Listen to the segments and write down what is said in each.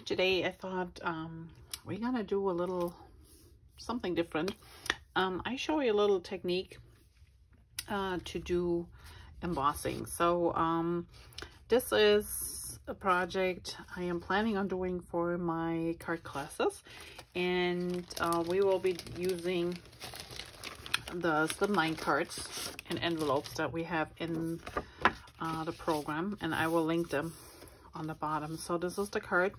today I thought we're gonna do a little something different. I show you a little technique to do embossing. So this is a project I am planning on doing for my card classes, and we will be using the Slimline cards and envelopes that we have in the program, and I will link them on the bottom. So this is the card,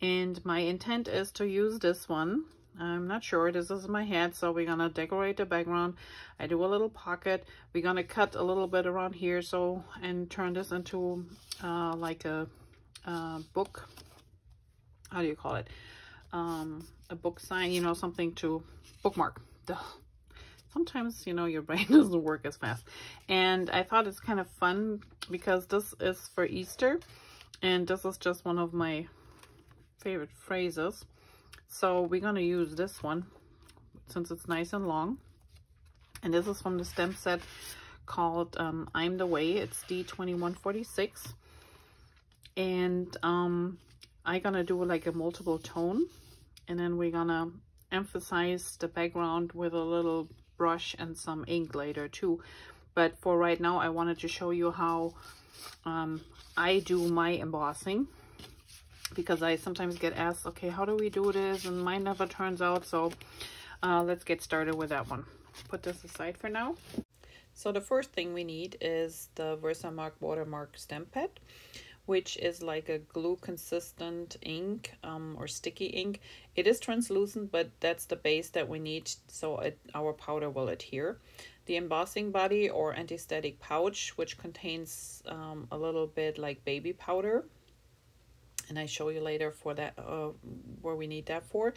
and my intent is to use this one. I'm not sure, this is my head, so we're gonna decorate the background. I do a little pocket. We're gonna cut a little bit around here, so, and turn this into like a book, how do you call it, a book sign, you know, something to bookmark. Duh. Sometimes, you know, your brain doesn't work as fast. And I thought it's kind of fun because this is for Easter, and this is just one of my favorite phrases. So we're going to use this one since it's nice and long. And this is from the stamp set called I'm the Way. It's D2146. And I'm going to do like a multiple tone. And then we're going to emphasize the background with a little brush and some ink later too. But for right now, I wanted to show you how I do my embossing, because I sometimes get asked, okay, how do we do this? And mine never turns out. So let's get started with that one. Put this aside for now. So the first thing we need is the VersaMark watermark stamp pad, which is like a glue consistent ink or sticky ink. It is translucent, but that's the base that we need so our powder will adhere. The embossing body or anti-static pouch, which contains a little bit like baby powder, and I show you later for that where we need that for.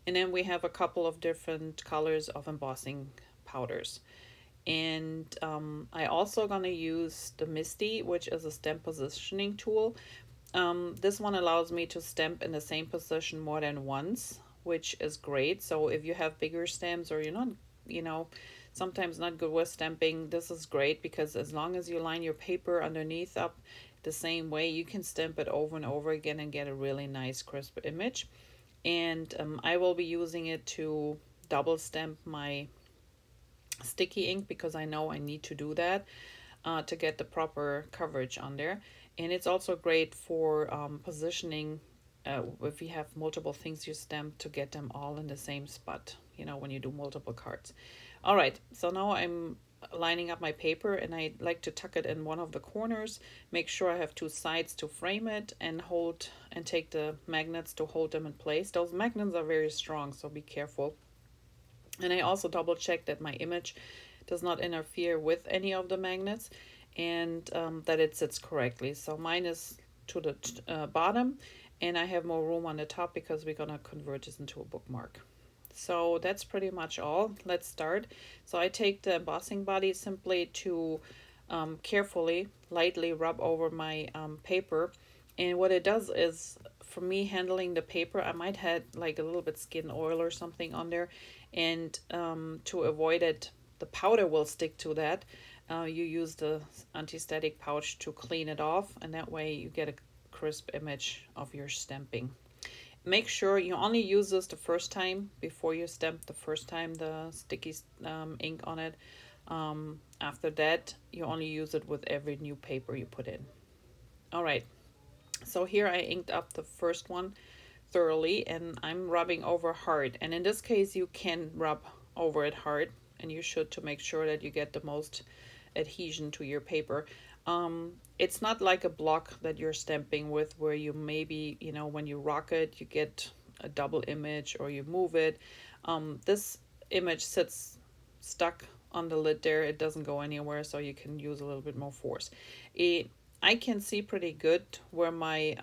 And then we have a couple of different colors of embossing powders. And I also gonna use the MISTI, which is a stamp positioning tool. This one allows me to stamp in the same position more than once, which is great. So if you have bigger stamps or you're not, you know, sometimes not good with stamping, this is great, because as long as you line your paper underneath up the same way, you can stamp it over and over again and get a really nice crisp image. And I will be using it to double stamp my sticky ink, because I know I need to do that to get the proper coverage on there. And it's also great for positioning if you have multiple things you stamp, to get them all in the same spot, you know, when you do multiple cards. All right, so now I'm lining up my paper, and I like to tuck it in one of the corners, make sure I have two sides to frame it, and hold and take the magnets to hold them in place. Those magnets are very strong, so be careful. And I also double check that my image does not interfere with any of the magnets, and that it sits correctly. So mine is to the bottom, and I have more room on the top because we're gonna convert this into a bookmark. So that's pretty much all. Let's start. So I take the embossing body simply to carefully, lightly rub over my paper. And what it does is, for me handling the paper, I might have like a little bit skin oil or something on there. And to avoid it, the powder will stick to that. You use the anti-static pouch to clean it off, and that way you get a crisp image of your stamping. Make sure you only use this the first time before you stamp the first time the sticky ink on it. After that, you only use it with every new paper you put in. All right, so here I inked up the first one thoroughly, and I'm rubbing over hard. And in this case, you can rub over it hard, and you should, to make sure that you get the most adhesion to your paper. It's not like a block that you're stamping with, where you maybe, you know, when you rock it, you get a double image, or you move it. This image sits stuck on the lid there. It doesn't go anywhere, so you can use a little bit more force. I can see pretty good where my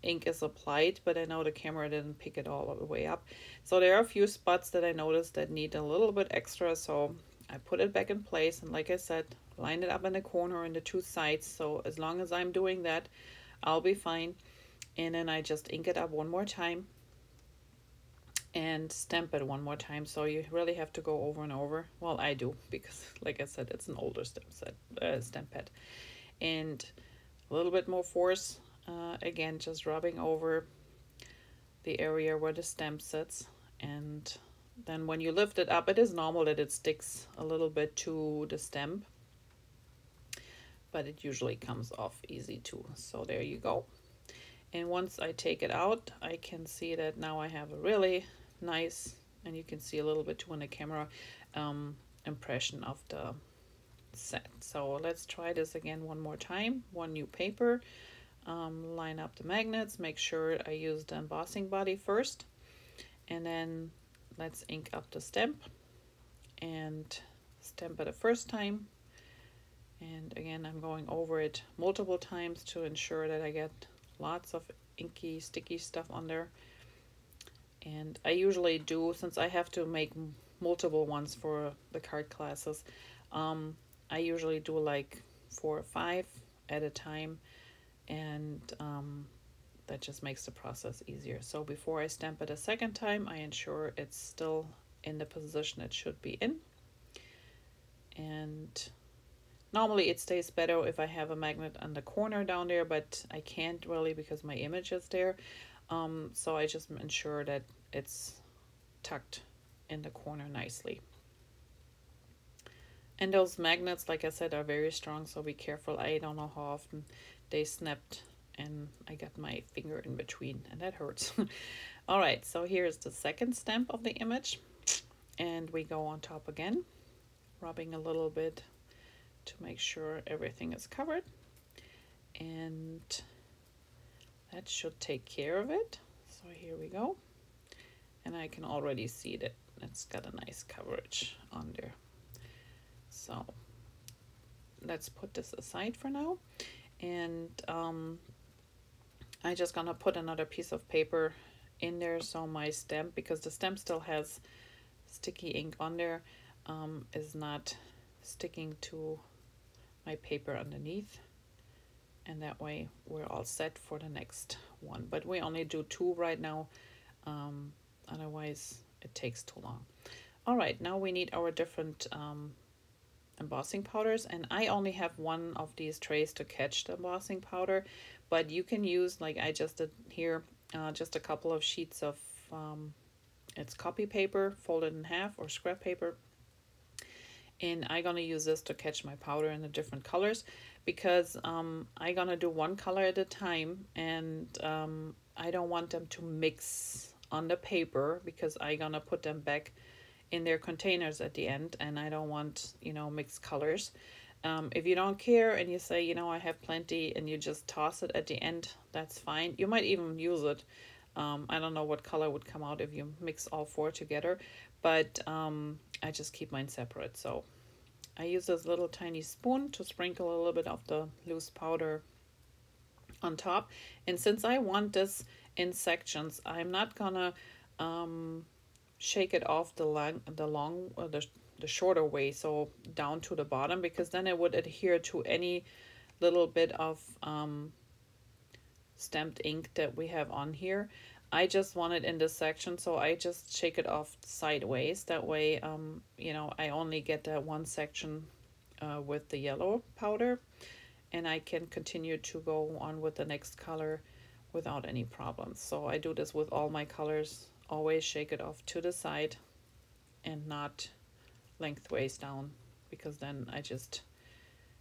ink is applied, but I know the camera didn't pick it all the way up. So there are a few spots that I noticed that need a little bit extra, so I put it back in place, and like I said, line it up in the corner and the two sides. So as long as I'm doing that, I'll be fine. And then I just ink it up one more time and stamp it one more time. So you really have to go over and over. Well, I do, because like I said, it's an older stamp pad. And a little bit more force, again, just rubbing over the area where the stamp sits. And then when you lift it up, it is normal that it sticks a little bit to the stamp, but it usually comes off easy too. So there you go. And once I take it out, I can see that now I have a really nice, and you can see a little bit too in the camera, impression of the set. So let's try this again one more time. One new paper, line up the magnets, make sure I use the embossing body first, and then let's ink up the stamp and stamp it the first time. And again, I'm going over it multiple times to ensure that I get lots of inky, sticky stuff on there. And I usually do, since I have to make multiple ones for the card classes, I usually do like 4 or 5 at a time, and that just makes the process easier. So before I stamp it a second time, I ensure it's still in the position it should be in. And normally it stays better if I have a magnet on the corner down there, but I can't really because my image is there. So I just ensure that it's tucked in the corner nicely. And those magnets, like I said, are very strong, so be careful. I don't know how often they snapped and I got my finger in between, and that hurts. All right, so here's the second stamp of the image, and we go on top again, rubbing a little bit to make sure everything is covered, and that should take care of it. So here we go, and I can already see that it's got a nice coverage on there. So let's put this aside for now, and I'm just gonna put another piece of paper in there so my stamp, because the stamp still has sticky ink on there, is not sticking to my paper underneath, and that way we're all set for the next one. But we only do 2 right now, otherwise it takes too long. All right, now we need our different embossing powders, and I only have one of these trays to catch the embossing powder, but you can use, like I just did here, just a couple of sheets of it's copy paper folded in half, or scrap paper, and I'm gonna use this to catch my powder in the different colors, because I'm gonna do one color at a time, and I don't want them to mix on the paper, because I'm gonna put them back in their containers at the end, and I don't want, you know, mixed colors. If you don't care and you say, you know, I have plenty, and you just toss it at the end, that's fine. You might even use it. I don't know what color would come out if you mix all 4 together, but I just keep mine separate. So I use this little tiny spoon to sprinkle a little bit of the loose powder on top. And since I want this in sections, I'm not gonna shake it off the shorter way, so down to the bottom, because then it would adhere to any little bit of stamped ink that we have on here. I just want it in this section, so I just shake it off sideways. That way, you know, I only get that one section with the yellow powder, and I can continue to go on with the next color without any problems. So I do this with all my colors. Always shake it off to the side and not lengthways down, because then I just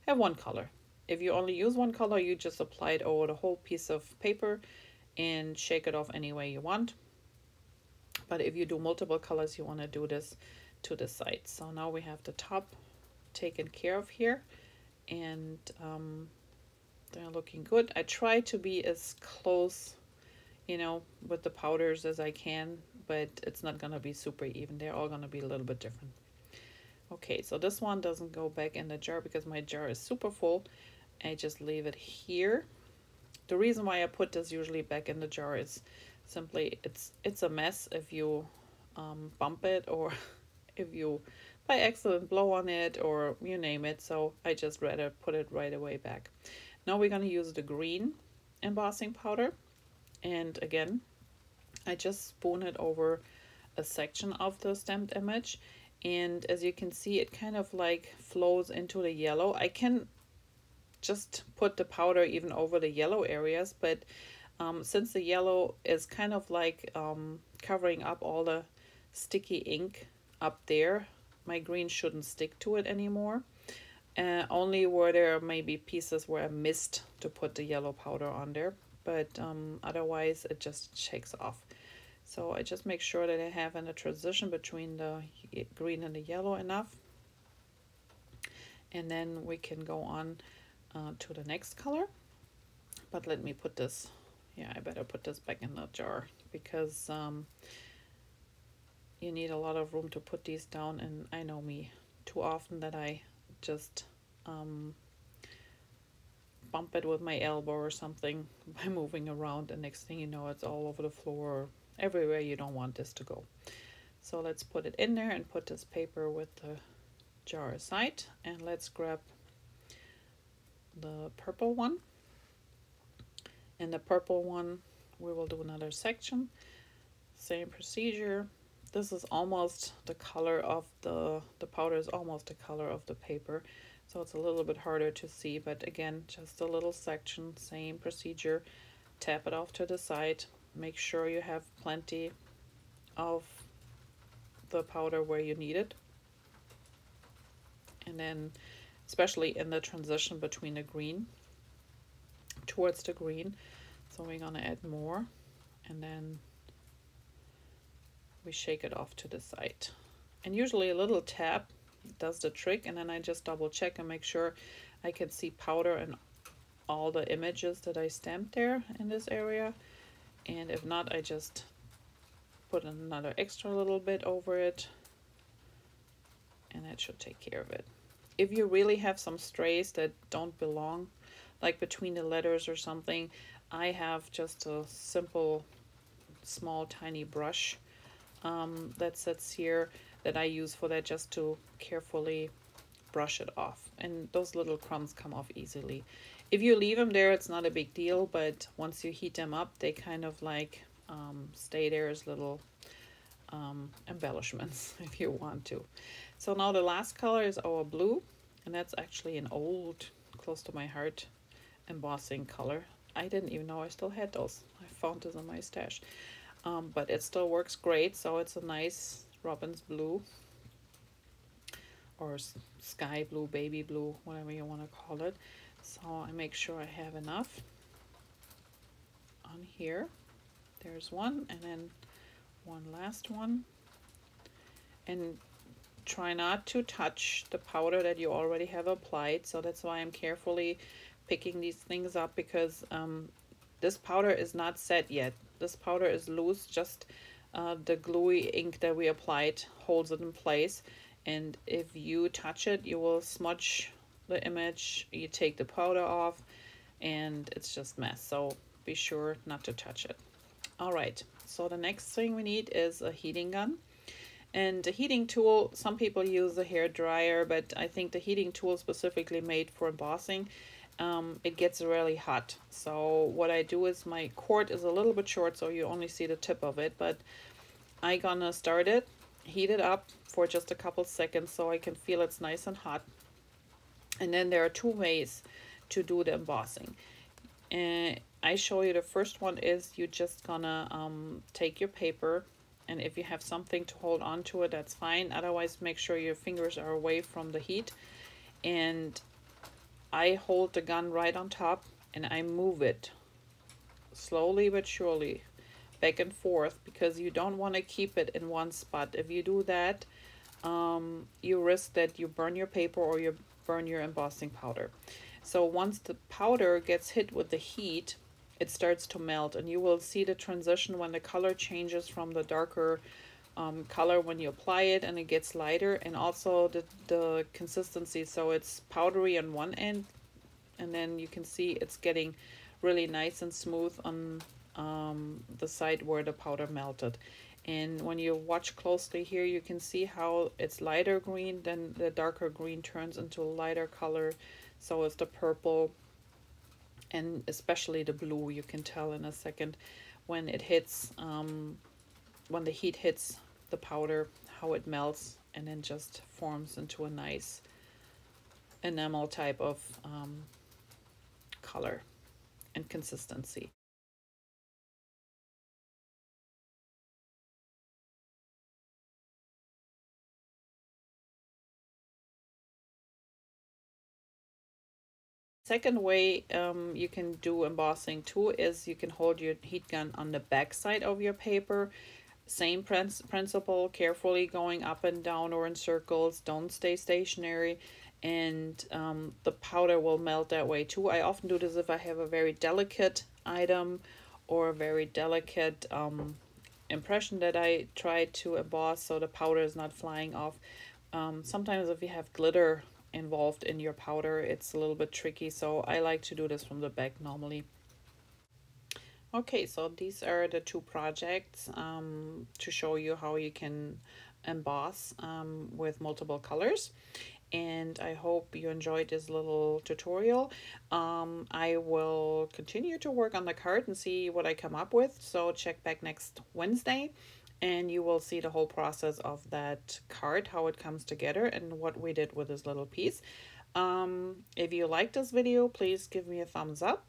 have one color. If you only use one color, you just apply it over the whole piece of paper and shake it off any way you want. But if you do multiple colors, you want to do this to the side. So now we have the top taken care of here, and they're looking good. I try to be as close, you know, with the powders as I can, but it's not gonna be super even. They're all gonna be a little bit different. Okay, so this one doesn't go back in the jar because my jar is super full. I just leave it here. The reason why I put this usually back in the jar is simply it's a mess if you bump it, or if you by accident blow on it, or you name it. So I just rather put it right away back. Now we're gonna use the green embossing powder. And again, I just spoon it over a section of the stamped image, and as you can see, it kind of like flows into the yellow. I can just put the powder even over the yellow areas, but Since the yellow is kind of like covering up all the sticky ink up there, my green shouldn't stick to it anymore. Only where there may be pieces where I missed to put the yellow powder on there, but otherwise it just shakes off. So I just make sure that I have in a transition between the green and the yellow enough. And then we can go on to the next color. But let me put this, yeah, I better put this back in the jar, because you need a lot of room to put these down, and I know me too often that I just bump it with my elbow or something by moving around, and next thing you know it's all over the floor or everywhere you don't want this to go. So let's put it in there and put this paper with the jar aside, and let's grab the purple one. In the purple one we will do another section, same procedure. This is almost the color of the powder is almost the color of the paper, so it's a little bit harder to see, but again, just a little section, same procedure. Tap it off to the side, make sure you have plenty of the powder where you need it, and then especially in the transition between the green towards the green. So we're gonna add more, and then we shake it off to the side. And usually a little tap does the trick, and then I just double check and make sure I can see powder in all the images that I stamped there in this area. And if not, I just put another extra little bit over it, and that should take care of it. If you really have some strays that don't belong, like between the letters or something, I have just a simple small tiny brush that sits here that I use for that, just to carefully brush it off, and those little crumbs come off easily. If you leave them there, it's not a big deal, but once you heat them up, they kind of like stay there as little embellishments if you want to. So now the last color is our blue, and that's actually an old, close to my heart, embossing color. I didn't even know I still had those. I found this in my stash. But it still works great, so it's a nice robin's blue, or sky blue, baby blue, whatever you want to call it. So I make sure I have enough on here. There's one, and then one last one. And try not to touch the powder that you already have applied, so that's why I'm carefully picking these things up, because this powder is not set yet. This powder is loose, just the gluey ink that we applied holds it in place, and if you touch it, you will smudge the image. You take the powder off, and it's just mess, so be sure not to touch it. All right, so the next thing we need is a heating gun. And the heating tool, some people use a hair dryer, but I think the heating tool is specifically made for embossing. It gets really hot. So what I do is, my cord is a little bit short, so you only see the tip of it, but I gonna start it, heat it up for just a couple seconds so I can feel it's nice and hot. And then there are two ways to do the embossing. And I show you the first one is you just gonna take your paper, and if you have something to hold on to it, that's fine. Otherwise, make sure your fingers are away from the heat. And I hold the gun right on top, and I move it slowly but surely back and forth, because you don't want to keep it in one spot. If you do that, you risk that you burn your paper or you burn your embossing powder. So once the powder gets hit with the heat, it starts to melt, and you will see the transition when the color changes from the darker color when you apply it, and it gets lighter, and also the consistency. So it's powdery on one end, and then you can see it's getting really nice and smooth on the side where the powder melted. And when you watch closely here, you can see how it's lighter green, then the darker green turns into a lighter color. So is the purple, and especially the blue. You can tell in a second when it hits, when the heat hits the powder, how it melts and then just forms into a nice enamel type of color and consistency. second way you can do embossing too is you can hold your heat gun on the back side of your paper. Same principle, carefully going up and down or in circles, don't stay stationary, and the powder will melt that way too. I often do this if I have a very delicate item or a very delicate impression that I try to emboss so the powder is not flying off. Sometimes if you have glitter involved in your powder, it's a little bit tricky, so I like to do this from the back normally. Okay, so these are the two projects to show you how you can emboss with multiple colors, and I hope you enjoyed this little tutorial. I will continue to work on the card and see what I come up with, so check back next Wednesday and you will see the whole process of that card, how it comes together and what we did with this little piece. If you like this video, please give me a thumbs up.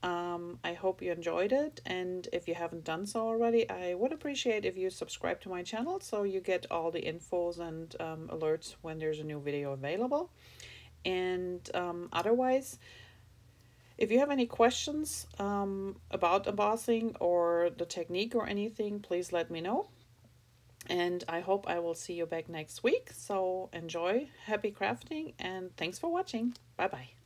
I hope you enjoyed it, and if you haven't done so already, I would appreciate if you subscribe to my channel so you get all the infos and alerts when there's a new video available. And otherwise, if you have any questions about embossing or the technique or anything, please let me know. And I hope I will see you back next week. So enjoy, happy crafting, and thanks for watching. Bye bye.